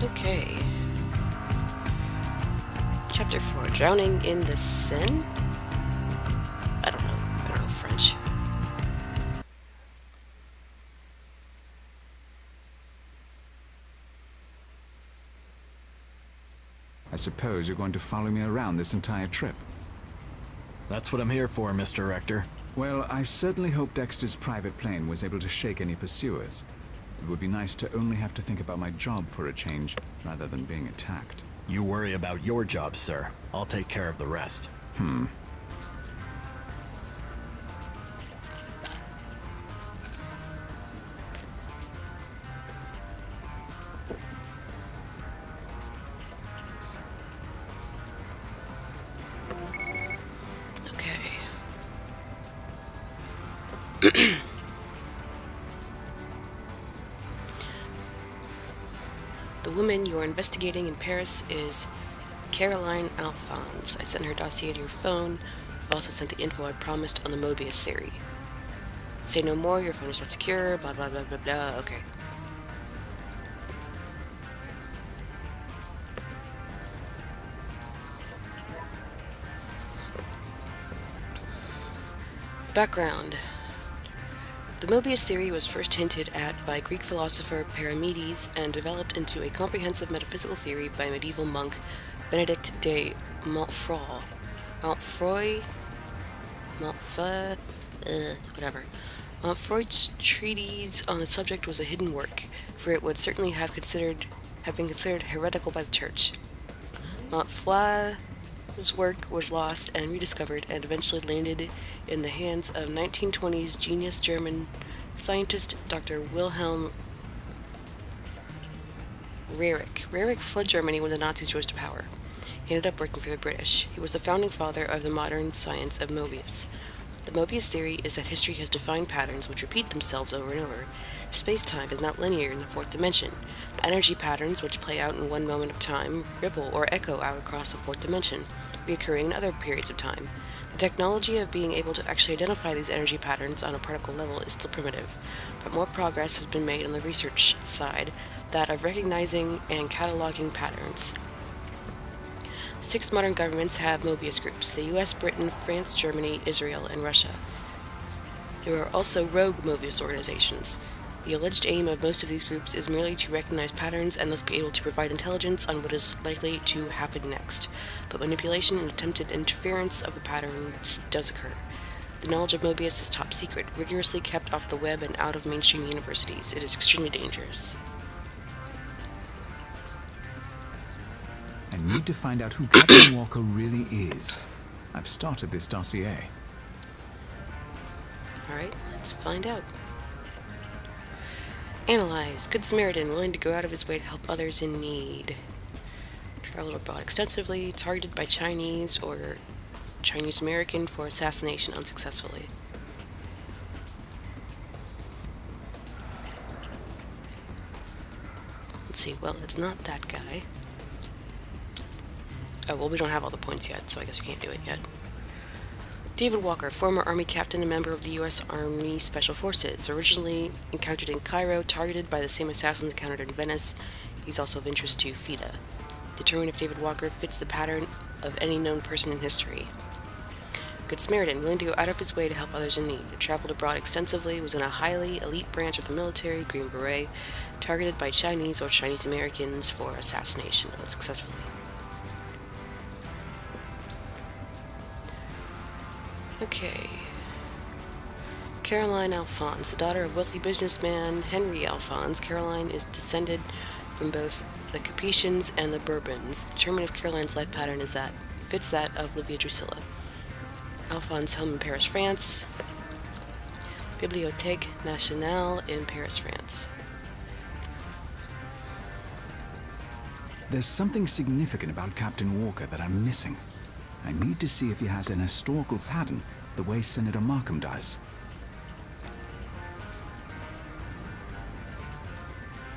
Okay. Chapter 4, Drowning in the Seine? I don't know. I don't know French. I suppose you're going to follow me around this entire trip. That's what I'm here for, Mr. Rector. Well, I certainly hope Dexter's private plane was able to shake any pursuers. It would be nice to only have to think about my job for a change, rather than being attacked. You worry about your job, sir. I'll take care of the rest. Okay. The woman you are investigating in Paris is Caroline Alphonse. I sent her dossier to your phone. I've also sent the info I promised on the Moebius theory. Say no more, your phone is not secure, blah blah blah blah blah. Okay. Background. The Moebius theory was first hinted at by Greek philosopher Parmenides and developed into a comprehensive metaphysical theory by medieval monk Benedict de Montfort. Whatever. Montfort's treatise on the subject was a hidden work, for it would certainly have been considered heretical by the Church. Montfort's work was lost and rediscovered and eventually landed in the hands of 1920s genius German scientist Dr. Wilhelm Reich. Reich fled Germany when the Nazis rose to power. He ended up working for the British. He was the founding father of the modern science of Moebius. The Moebius theory is that history has defined patterns which repeat themselves over and over. Space-time is not linear in the fourth dimension. Energy patterns which play out in one moment of time ripple or echo out across the fourth dimension, reoccurring in other periods of time. The technology of being able to actually identify these energy patterns on a particle level is still primitive, but more progress has been made on the research side, that of recognizing and cataloging patterns. 6 modern governments have Moebius groups: the US, Britain, France, Germany, Israel, and Russia. There are also rogue Moebius organizations. The alleged aim of most of these groups is merely to recognize patterns and thus be able to provide intelligence on what is likely to happen next, but manipulation and attempted interference of the patterns does occur. The knowledge of Moebius is top secret, rigorously kept off the web and out of mainstream universities. It is extremely dangerous. I need to find out who Captain Walker really is. I've started this dossier. Alright, let's find out. Analyze. Good Samaritan, willing to go out of his way to help others in need. Traveled abroad extensively, targeted by Chinese or Chinese American for assassination unsuccessfully. Let's see, well, it's not that guy. Oh, well, we don't have all the points yet, so I guess we can't do it yet. David Walker, former Army captain and member of the U.S. Army Special Forces, originally encountered in Cairo, targeted by the same assassins encountered in Venice. He's also of interest to FIDA. Determine if David Walker fits the pattern of any known person in history. Good Samaritan, willing to go out of his way to help others in need. Traveled abroad extensively, was in a highly elite branch of the military, Green Beret, targeted by Chinese or Chinese Americans for assassination unsuccessfully. Okay. Caroline Alphonse, the daughter of wealthy businessman Henry Alphonse. Caroline is descended from both the Capetians and the Bourbons. Determine if Caroline's life pattern fits that of Livia Drusilla. Alphonse, home in Paris, France. Bibliothèque Nationale in Paris, France. There's something significant about Captain Walker that I'm missing. I need to see if he has an historical pattern, the way Senator Markham does.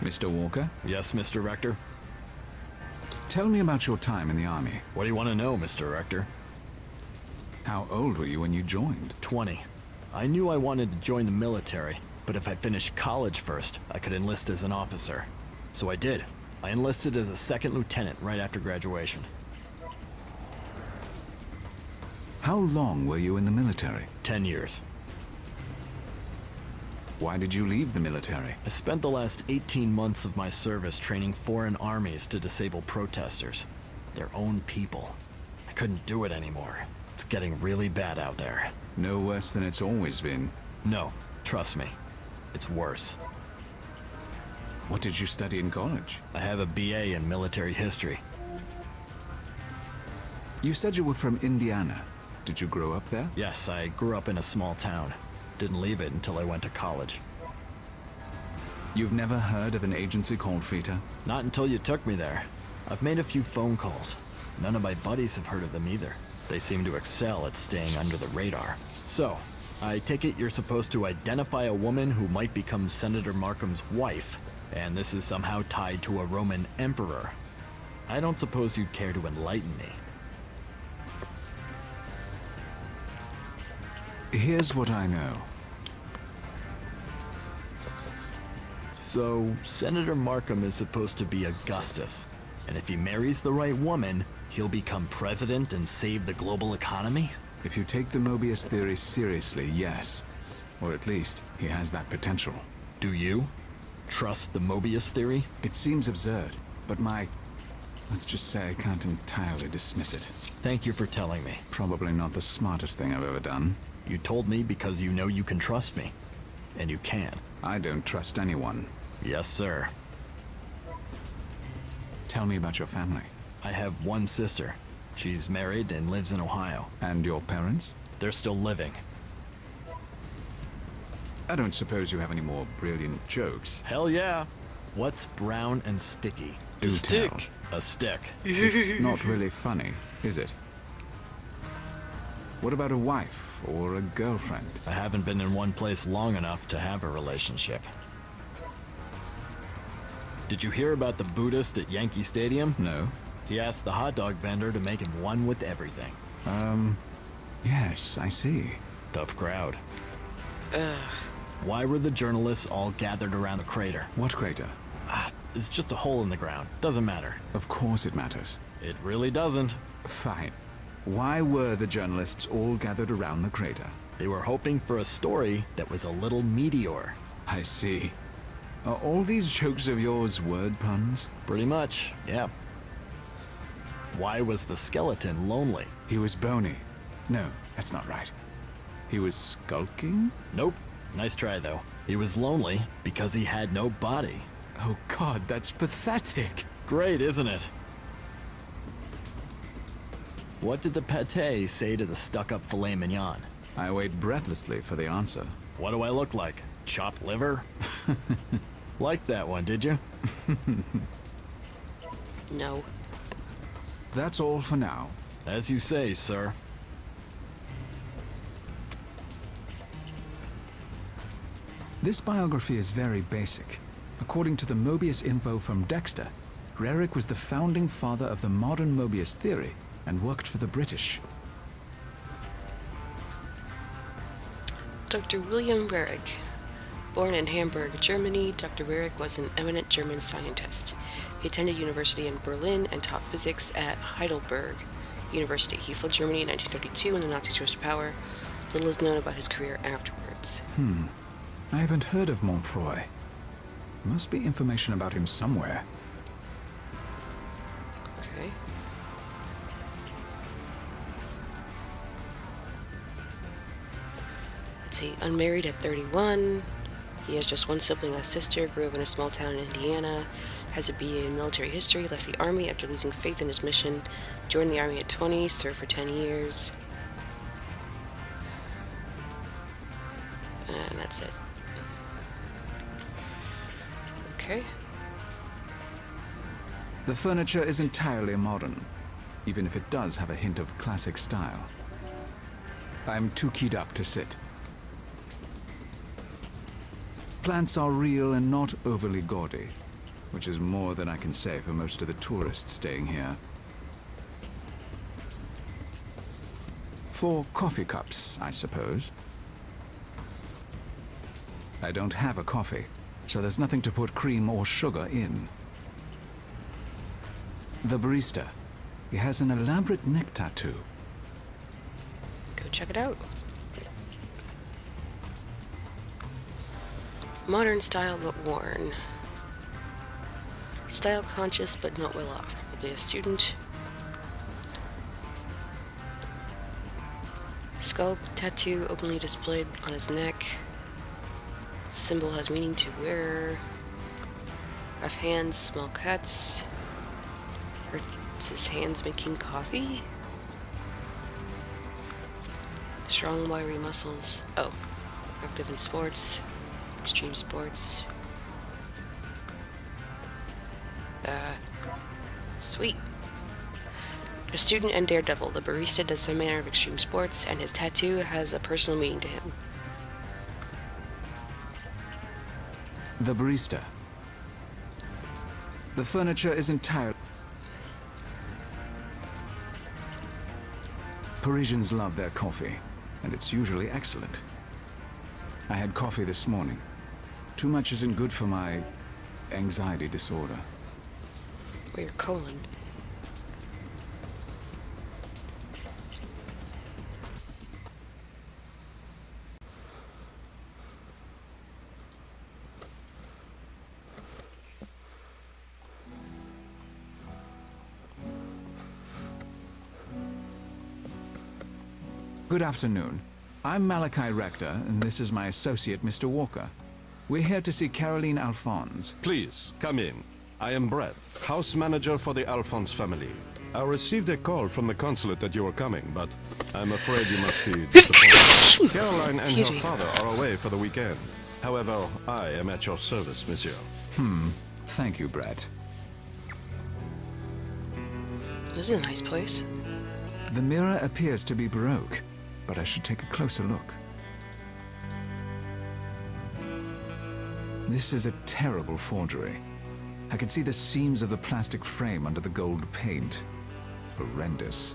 Mr. Walker? Yes, Mr. Rector? Tell me about your time in the Army. What do you want to know, Mr. Rector? How old were you when you joined? 20. I knew I wanted to join the military, but if I finished college first, I could enlist as an officer. So I did. I enlisted as a second lieutenant right after graduation. How long were you in the military? 10 years. Why did you leave the military? I spent the last 18 months of my service training foreign armies to disable protesters. Their own people. I couldn't do it anymore. It's getting really bad out there. No worse than it's always been. No, trust me. It's worse. What did you study in college? I have a BA in military history. You said you were from Indiana. Did you grow up there? Yes, I grew up in a small town. Didn't leave it until I went to college. You've never heard of an agency called FITA? Not until you took me there. I've made a few phone calls. None of my buddies have heard of them either. They seem to excel at staying under the radar. So, I take it you're supposed to identify a woman who might become Senator Markham's wife, and this is somehow tied to a Roman emperor. I don't suppose you'd care to enlighten me. Here's what I know. So, Senator Markham is supposed to be Augustus, and if he marries the right woman, he'll become president and save the global economy? If you take the Moebius theory seriously, yes. Or at least, he has that potential. Do you? Trust the Moebius theory? It seems absurd, but let's just say I can't entirely dismiss it. Thank you for telling me. Probably not the smartest thing I've ever done. You told me because you know you can trust me. And you can. I don't trust anyone. Yes, sir. Tell me about your family. I have one sister. She's married and lives in Ohio. And your parents? They're still living. I don't suppose you have any more brilliant jokes. Hell yeah. What's brown and sticky? Do tell. A stick. It's not really funny, is it? What about a wife or a girlfriend? I haven't been in one place long enough to have a relationship. Did you hear about the Buddhist at Yankee Stadium? No. He asked the hot dog vendor to make him one with everything. Yes, I see. Tough crowd. Why were the journalists all gathered around the crater? What crater? It's just a hole in the ground. Doesn't matter. Of course it matters. It really doesn't. Fine. Why were the journalists all gathered around the crater? They were hoping for a story that was a little meteor. I see. Are all these jokes of yours word puns? Pretty much, yeah. Why was the skeleton lonely? He was bony. No, that's not right. He was skulking? Nope. Nice try, though. He was lonely because he had no body. Oh God, that's pathetic. Great, isn't it? What did the pate say to the stuck-up filet mignon? I wait breathlessly for the answer. What do I look like? Chopped liver? Liked that one, did you? No. That's all for now. As you say, sir. This biography is very basic. According to the Moebius info from Dexter, Rarick was the founding father of the modern Moebius theory and worked for the British. Dr. William Rarick. Born in Hamburg, Germany, Dr. Rarick was an eminent German scientist. He attended university in Berlin and taught physics at Heidelberg University. He fled Germany in 1932 when the Nazis rose to power. Little is known about his career afterwards. I haven't heard of Montfroy. Must be information about him somewhere. Okay. Let's see. Unmarried at 31. He has just one sibling, a sister, grew up in a small town in Indiana, has a BA in military history, left the army after losing faith in his mission, joined the army at 20, served for 10 years. And that's it. Okay. The furniture is entirely modern, even if it does have a hint of classic style. I'm too keyed up to sit. Plants are real and not overly gaudy, which is more than I can say for most of the tourists staying here. For coffee cups, I suppose. I don't have a coffee, so there's nothing to put cream or sugar in. The barista. He has an elaborate neck tattoo. Go check it out. Modern style but worn. Style conscious but not well off. Probably a student. Skull tattoo openly displayed on his neck. Symbol has meaning to wearer. Rough hands, small cuts. Hurts his hands making coffee. Strong, wiry muscles. Oh, active in sports, extreme sports. Sweet. A student and daredevil, the barista does some manner of extreme sports, and his tattoo has a personal meaning to him. The barista. The furniture is entirely... Parisians love their coffee, and it's usually excellent. I had coffee this morning. Too much isn't good for my anxiety disorder. Or your colon. Good afternoon. I'm Malachi Rector, and this is my associate, Mr. Walker. We're here to see Caroline Alphonse. Please, come in. I am Brett, house manager for the Alphonse family. I received a call from the consulate that you were coming, but I'm afraid you must be disappointed. Caroline and Excuse her me. father are away for the weekend. However, I am at your service, monsieur. Thank you, Brett. This is a nice place. The mirror appears to be Baroque, but I should take a closer look. This is a terrible forgery. I can see the seams of the plastic frame under the gold paint. Horrendous.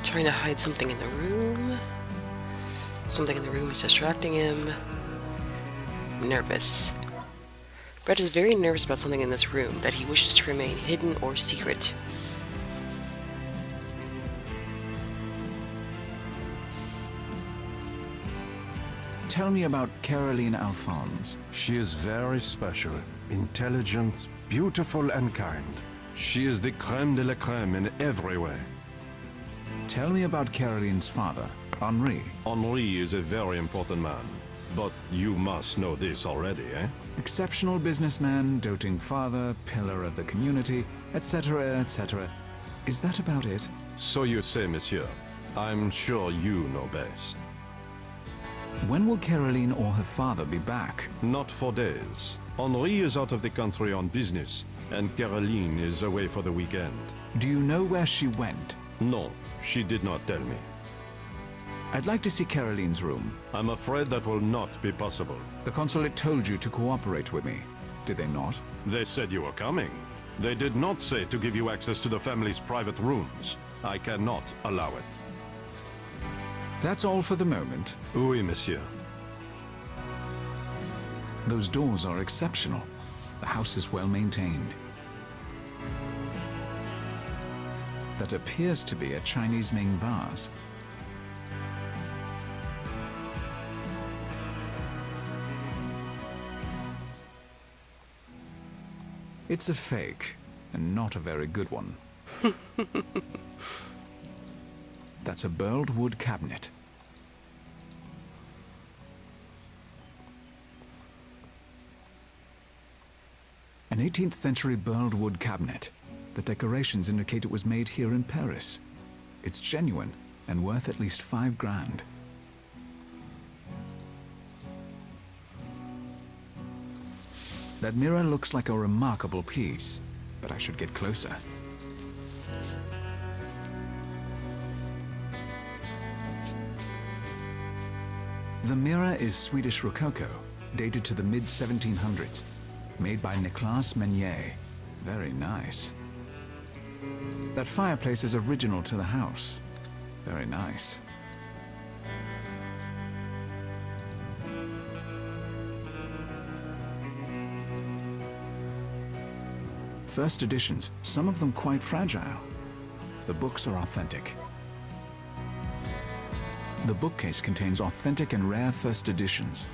Trying to hide something in the room. Something in the room is distracting him. Nervous. Brett is very nervous about something in this room that he wishes to remain hidden or secret. Tell me about Caroline Alphonse. She is very special, intelligent, beautiful and kind. She is the crème de la crème in every way. Tell me about Caroline's father, Henri. Henri is a very important man. But you must know this already, eh? Exceptional businessman, doting father, pillar of the community, etc., etc. Is that about it? So you say, monsieur. I'm sure you know best. When will Caroline or her father be back? Not for days. Henri is out of the country on business, and Caroline is away for the weekend. Do you know where she went? No, she did not tell me. I'd like to see Caroline's room. I'm afraid that will not be possible. The consulate told you to cooperate with me, did they not? They said you were coming. They did not say to give you access to the family's private rooms. I cannot allow it. That's all for the moment. Oui, monsieur. Those doors are exceptional. The house is well maintained. That appears to be a Chinese Ming vase. It's a fake, and not a very good one. That's a burled wood cabinet. An 18th century burled wood cabinet. The decorations indicate it was made here in Paris. It's genuine and worth at least $5,000. That mirror looks like a remarkable piece, but I should get closer. The mirror is Swedish Rococo, dated to the mid-1700s. made by Nicolas Meunier. Very nice. That fireplace is original to the house. Very nice. First editions, some of them quite fragile. The books are authentic. The bookcase contains authentic and rare first editions.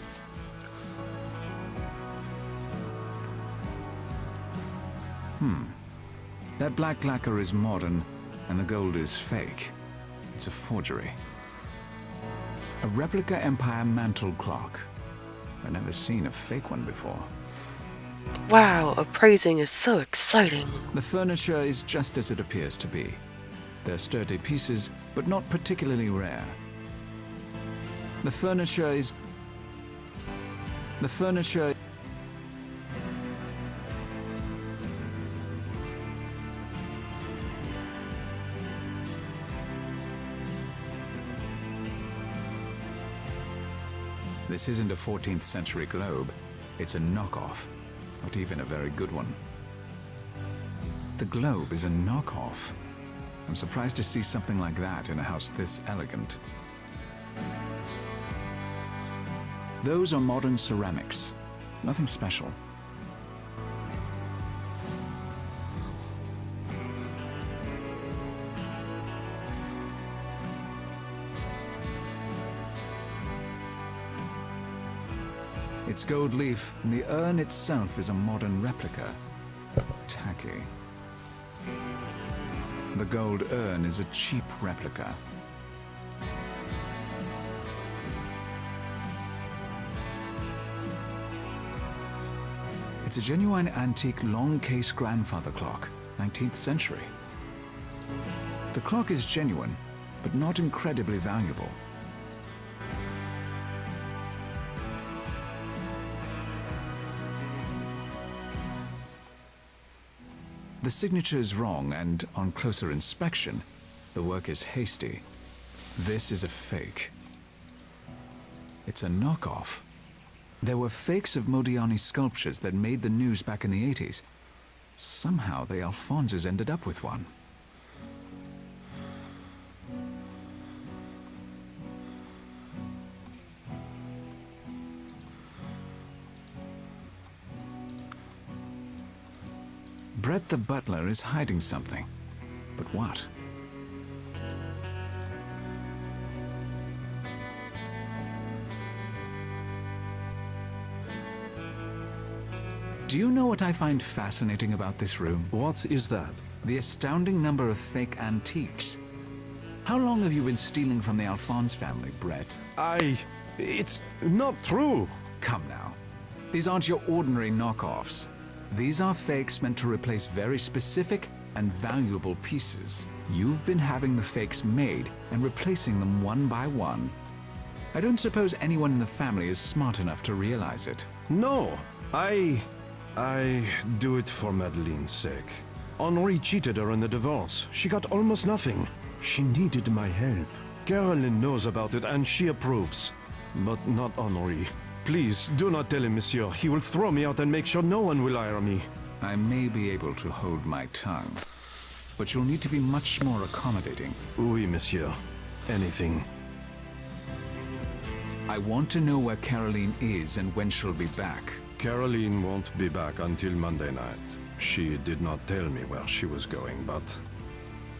That black lacquer is modern, and the gold is fake. It's a forgery. A replica Empire mantle clock. I've never seen a fake one before. Wow, appraising is so exciting. The furniture is just as it appears to be. They're sturdy pieces, but not particularly rare. The furniture is... This isn't a 14th century globe. It's a knockoff. Not even a very good one. The globe is a knockoff. I'm surprised to see something like that in a house this elegant. Those are modern ceramics. Nothing special. It's gold leaf, and the urn itself is a modern replica. Tacky. The gold urn is a cheap replica. It's a genuine antique long case grandfather clock, 19th century. The clock is genuine, but not incredibly valuable. The signature is wrong, and on closer inspection, the work is hasty. This is a fake. It's a knockoff. There were fakes of Modigliani's sculptures that made the news back in the 80s. Somehow the Alphonses ended up with one. Brett the butler is hiding something. But what? Do you know what I find fascinating about this room? What is that? The astounding number of fake antiques. How long have you been stealing from the Alphonse family, Brett? It's not true. Come now. These aren't your ordinary knockoffs. These are fakes meant to replace very specific and valuable pieces. You've been having the fakes made and replacing them one by one. I don't suppose anyone in the family is smart enough to realize it. No, I do it for Madeleine's sake. Henri cheated her in the divorce. She got almost nothing. She needed my help. Caroline knows about it and she approves. But not Henri. Please, do not tell him, monsieur. He will throw me out and make sure no one will hire me. I may be able to hold my tongue, but you'll need to be much more accommodating. Oui, monsieur. Anything. I want to know where Caroline is and when she'll be back. Caroline won't be back until Monday night. She did not tell me where she was going, but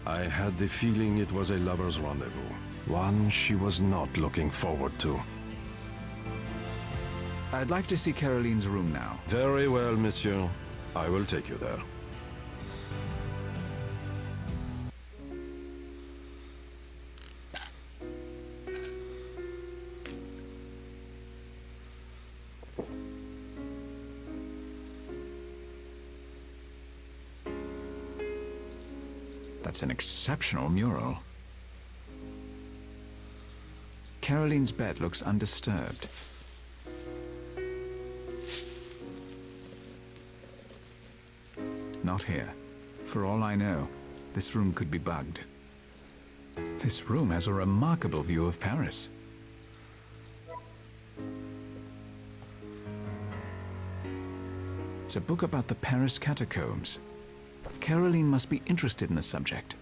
I had the feeling it was a lover's rendezvous. One she was not looking forward to. I'd like to see Caroline's room now. Very well, monsieur. I will take you there. That's an exceptional mural. Caroline's bed looks undisturbed. Not here. For all I know, this room could be bugged. This room has a remarkable view of Paris. It's It's a book about the Paris catacombs. Caroline must be interested in the subject.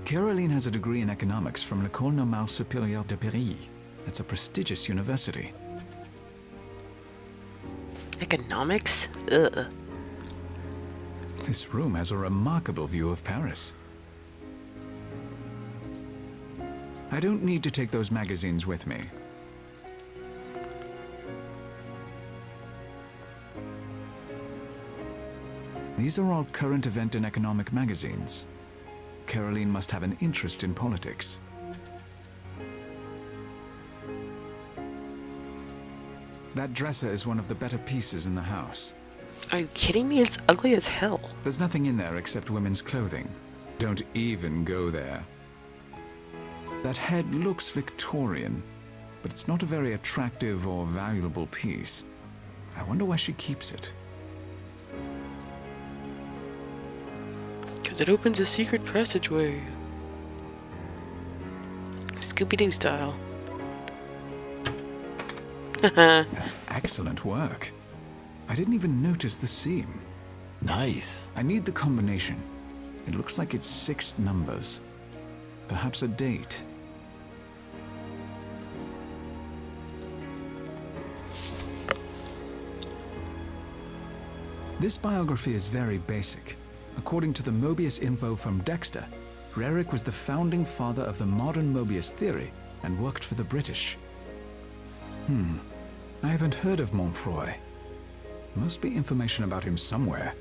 Caroline has a degree in economics from l'École Normale Supérieure de Paris. That's a prestigious university. Economics? Ugh. This room has a remarkable view of Paris. I don't need to take those magazines with me. These are all current event and economic magazines. Caroline must have an interest in politics. That dresser is one of the better pieces in the house. Are you kidding me? It's ugly as hell. There's nothing in there except women's clothing. Don't even go there. That head looks Victorian, but it's not a very attractive or valuable piece. I wonder why she keeps it. Because it opens a secret passageway. Scooby-Doo style. That's excellent work. I didn't even notice the seam. Nice. I need the combination. It looks like it's 6 numbers. Perhaps a date. This biography is very basic. According to the Moebius info from Dexter, Rarick was the founding father of the modern Moebius theory and worked for the British. I haven't heard of Montfroy. Must be information about him somewhere.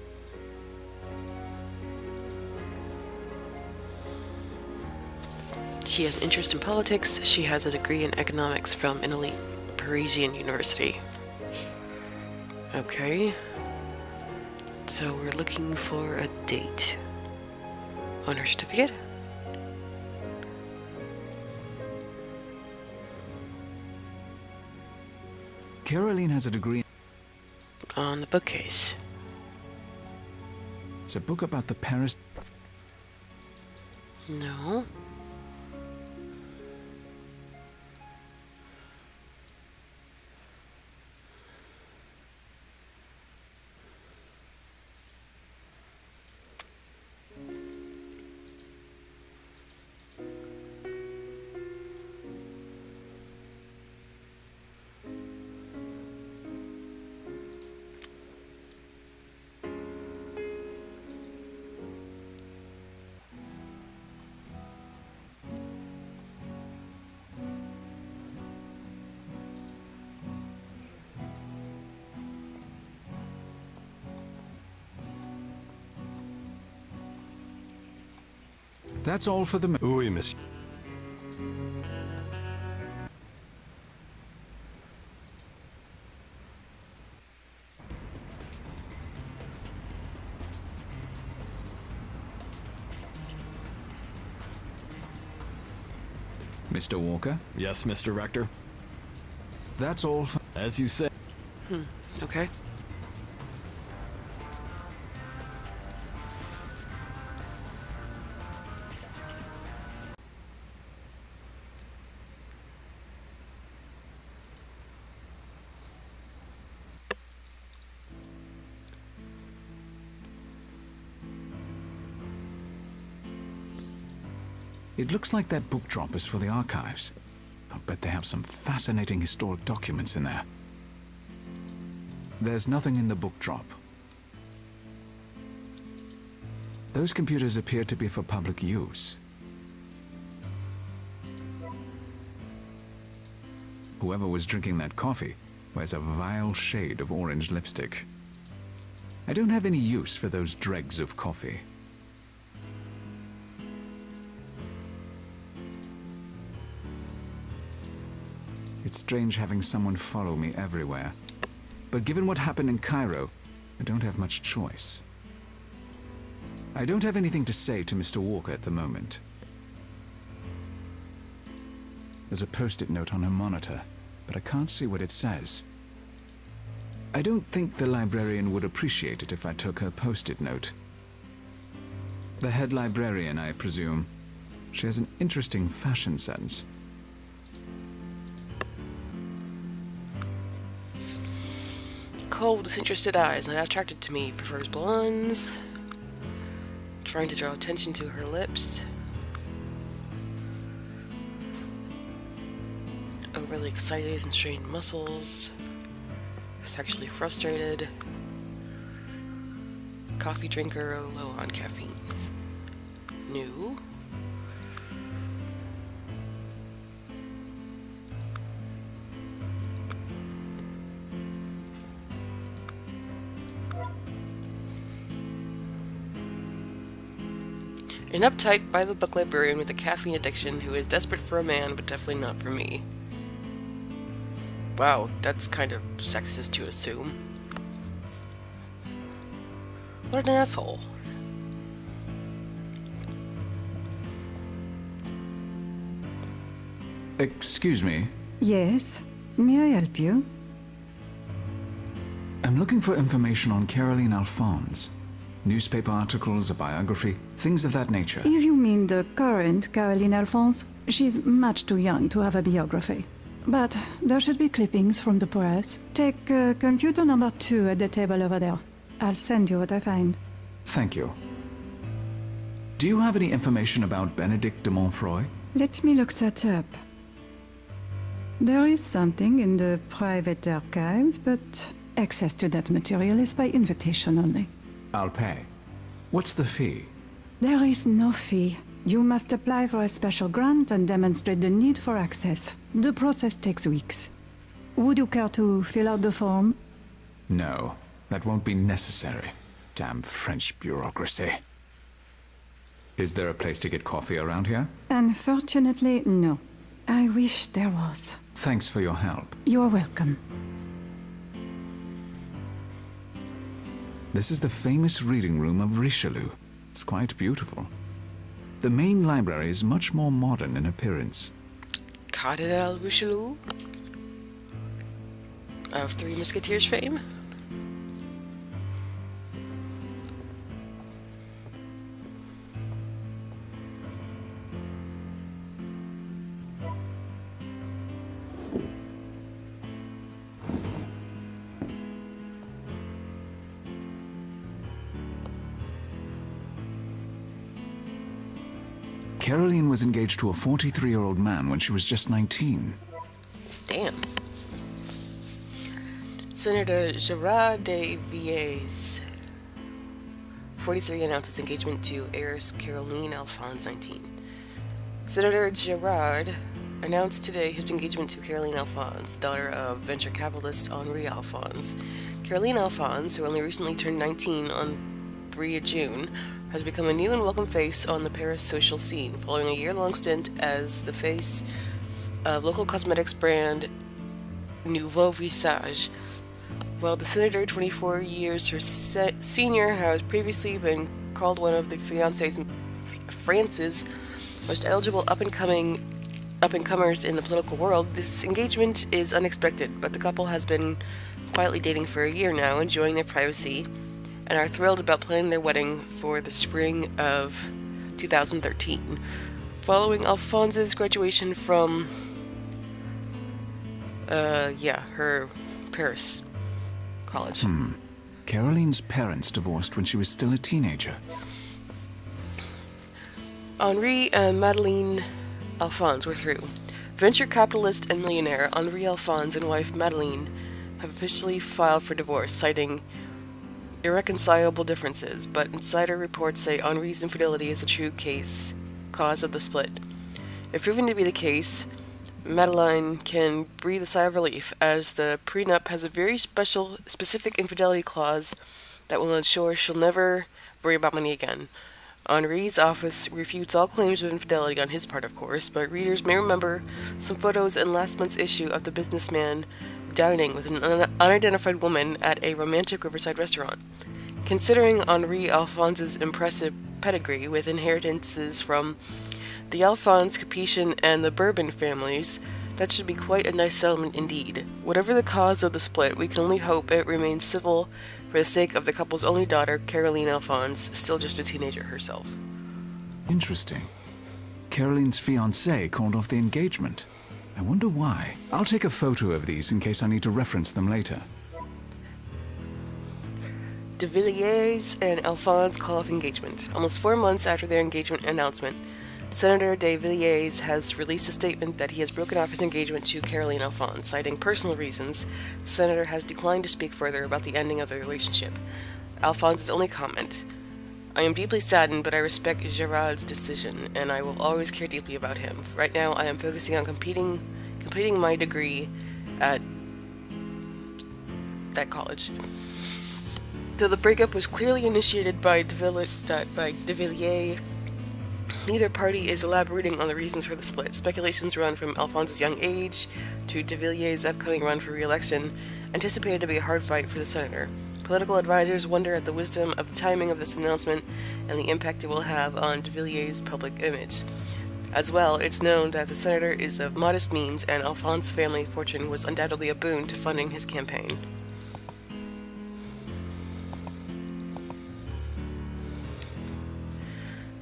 She has an interest in politics. She has a degree in economics from an elite Parisian university. Okay. So we're looking for a date on her certificate. Caroline has a degree. On the bookcase. It's a book about the Paris. No. That's all for the. Oui, monsieur. Mr. Walker, Yes, Mr. Rector. that's all for. As you say. Okay. It looks like that book drop is for the archives. I'll bet they have some fascinating historic documents in there. There's nothing in the book drop. Those computers appear to be for public use. Whoever was drinking that coffee wears a vile shade of orange lipstick. I don't have any use for those dregs of coffee. It's strange having someone follow me everywhere. But given what happened in Cairo, I don't have much choice. I don't have anything to say to Mr. Walker at the moment. There's a post-it note on her monitor, but I can't see what it says. I don't think the librarian would appreciate it if I took her post-it note. The head librarian, I presume. She has an interesting fashion sense. Cole with disinterested eyes, not attracted to me, prefers blondes. Trying to draw attention to her lips. Overly excited and strained muscles. Sexually frustrated. Coffee drinker, low on caffeine. New. An uptight by the book librarian with a caffeine addiction who is desperate for a man, but definitely not for me. Wow, that's kind of sexist to assume. What an asshole. Excuse me. Yes. May I help you? I'm looking for information on Caroline Alphonse. Newspaper articles, a biography, things of that nature. If you mean the current Caroline Alphonse, she's much too young to have a biography. But there should be clippings from the press. Take computer number 2 at the table over there. I'll send you what I find. Thank you. Do you have any information about Benedict de Montfroy? Let me look that up. There is something in the private archives, but access to that material is by invitation only. I'll pay. What's the fee? There is no fee. You must apply for a special grant and demonstrate the need for access. The process takes weeks. Would you care to fill out the form? No, that won't be necessary. Damn French bureaucracy. Is there a place to get coffee around here? Unfortunately, no. I wish there was. Thanks for your help. You're welcome. This is the famous reading room of Richelieu. It's quite beautiful. The main library is much more modern in appearance. Cardinal Richelieu of Three Musketeers fame. Caroline was engaged to a 43-year-old man when she was just 19. Damn. Senator Gerard de Villiers, 43, announces engagement to heiress Caroline Alphonse, 19. Senator Gerard announced today his engagement to Caroline Alphonse, daughter of venture capitalist Henri Alphonse. Caroline Alphonse, who only recently turned 19 on 3 June, has become a new and welcome face on the Paris social scene, following a year-long stint as the face of local cosmetics brand Nouveau Visage. While the senator, 24 years her senior, has previously been called one of the France's most eligible up-and-comers in the political world, this engagement is unexpected, but the couple has been quietly dating for a year now, enjoying their privacy, and are thrilled about planning their wedding for the spring of 2013. Following Alphonse's graduation from, her Paris college. Caroline's parents divorced when she was still a teenager. Henri and Madeleine Alphonse were through. Venture capitalist and millionaire Henri Alphonse and wife Madeleine have officially filed for divorce, citing irreconcilable differences, but insider reports say Henri's infidelity is the true cause of the split. If proven to be the case, Madeleine can breathe a sigh of relief, as the prenup has a very specific infidelity clause that will ensure she'll never worry about money again. Henri's office refutes all claims of infidelity on his part, of course, but readers may remember some photos in last month's issue of the businessman dining with an unidentified woman at a romantic riverside restaurant. Considering Henri Alphonse's impressive pedigree with inheritances from the Alphonse, Capetian, and the Bourbon families, that should be quite a nice settlement indeed. Whatever the cause of the split, we can only hope it remains civil for the sake of the couple's only daughter, Caroline Alphonse, still just a teenager herself. Interesting. Caroline's fiancé called off the engagement. I wonder why. I'll take a photo of these in case I need to reference them later. De Villiers and Alphonse call off engagement. Almost 4 months after their engagement announcement, Senator de Villiers has released a statement that he has broken off his engagement to Caroline Alphonse. Citing personal reasons, the senator has declined to speak further about the ending of the relationship. Alphonse's only comment: "I am deeply saddened, but I respect Gerard's decision, and I will always care deeply about him. Right now, I am focusing on completing my degree at college." Though the breakup was clearly initiated by de Villiers, neither party is elaborating on the reasons for the split. Speculations run from Alphonse's young age to de Villiers' upcoming run for re-election, anticipated to be a hard fight for the senator. Political advisors wonder at the wisdom of the timing of this announcement and the impact it will have on de Villiers' public image. As well, it's known that the senator is of modest means, and Alphonse's family fortune was undoubtedly a boon to funding his campaign.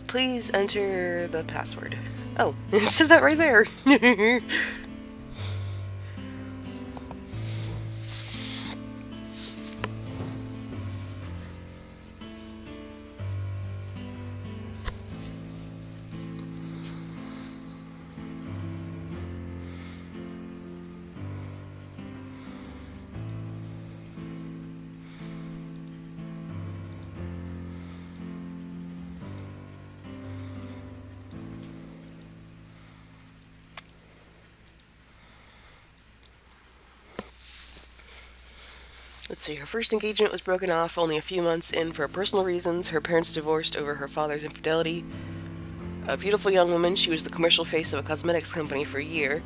Please enter the password. Oh, it says that right there. Let's see, her first engagement was broken off only a few months in for personal reasons. Her parents divorced over her father's infidelity. A beautiful young woman, she was the commercial face of a cosmetics company for a year.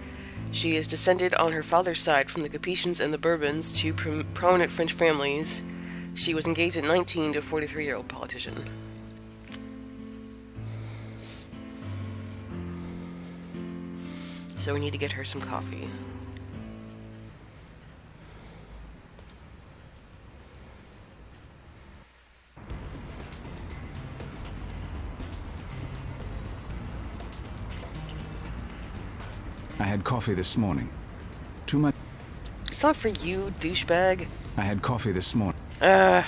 She is descended on her father's side from the Capetians and the Bourbons, two prominent French families. She was engaged at 19 to a 43-year-old politician. So we need to get her some coffee. I had coffee this morning. Too much. It's not for you, douchebag. I had coffee this morning. Uh,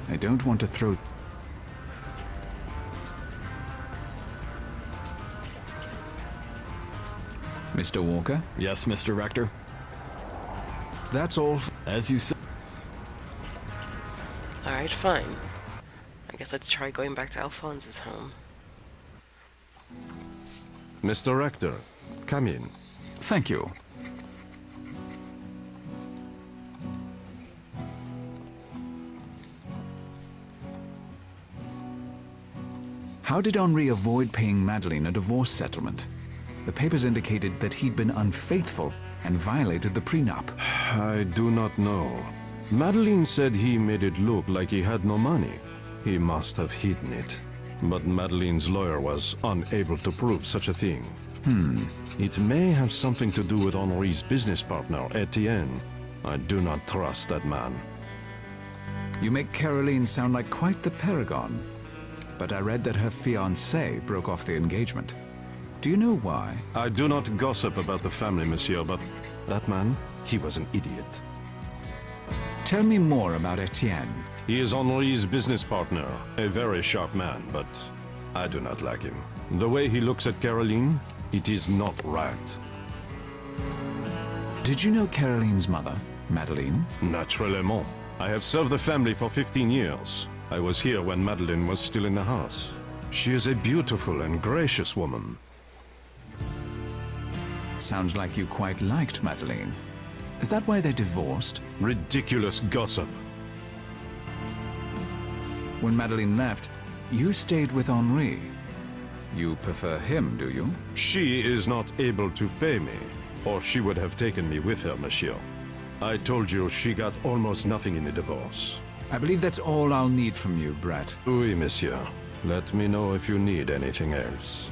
I don't want to throw. Mr. Walker, Yes, Mr. Rector? that's all. As you said. Alright, fine. I guess let's try going back to Alphonse's home. Mr. Rector, come in. Thank you. How did Henri avoid paying Madeleine a divorce settlement? The papers indicated that he'd been unfaithful and violated the prenup. I do not know. Madeleine said he made it look like he had no money. He must have hidden it. But Madeleine's lawyer was unable to prove such a thing. It may have something to do with Henri's business partner, Etienne. I do not trust that man. You make Caroline sound like quite the paragon. But I read that her fiancé broke off the engagement. Do you know why? I do not gossip about the family, monsieur, but that man, he was an idiot. Tell me more about Etienne. He is Henri's business partner, a very sharp man, but I do not like him. The way he looks at Caroline, it is not right. Did you know Caroline's mother, Madeleine? Naturellement. I have served the family for 15 years. I was here when Madeleine was still in the house. She is a beautiful and gracious woman. Sounds like you quite liked Madeleine. Is that why they divorced? Ridiculous gossip. When Madeleine left, you stayed with Henri. You prefer him, do you? She is not able to pay me, or she would have taken me with her, monsieur. I told you she got almost nothing in the divorce. I believe that's all I'll need from you, Brett. Oui, monsieur. Let me know if you need anything else.